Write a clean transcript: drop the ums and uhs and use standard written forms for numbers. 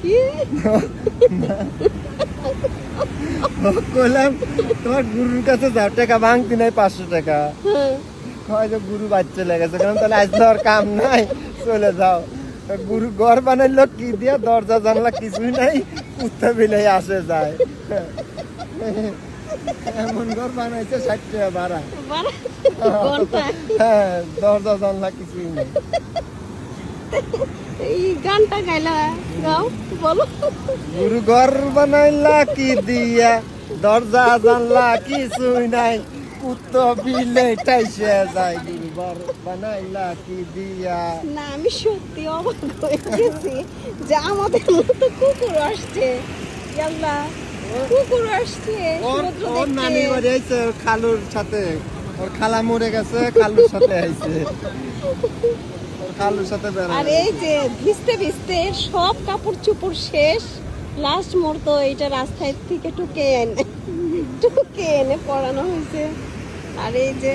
কি কইলাম তোমার গুরুর কাছে যাও, টাকা ভাঙতি নাই 500 টাকা। হ্যাঁ। হয়তো গুরু বাচ্চা লেগেছে, কারণ তাহলে আজ তো আর কাম নাই, চলে যাও। গুরু ঘর বানাইলো কি দিয়া, দরজা জানলা কিছুই নাই, কুত্তা বিলাই আসে যায়। এমন ঘর বানাইছে 60 টাকা ভাড়া। ঘন্টা হ্যাঁ, দরজা জানলা কিছুই নেই। এই গানটা গাইলা গাও, বলো। গুরু ঘর বানাইলা কি দিয়া, দরজা জানলা কিছুই নাই, কুত্তা বিলাই টাইসে যায়। গুরু ঘর বানাইলা কি দিয়া। না, আমি সত্যি অবাক হয়ে গেছি যে আমাদের মতো কুকুর আসছে। ইয়াল্লা, কুকুর আসছে সমুদ্র ওর নানি দেখতে। বাড়ি আইছে ওর খালুর সাথে, ওর খালা মরে গেছে, খালুর সাথে আইছে, ওর খালুর সাথে আর বেড়ায়। এই যে ভিজতে ভিজতে সব কাপড় চোপড় শেষ, লাস্ট মুহূর্ত এইটা রাস্তায় থেকে টুকে এনে পরানো হয়েছে। আর এই যে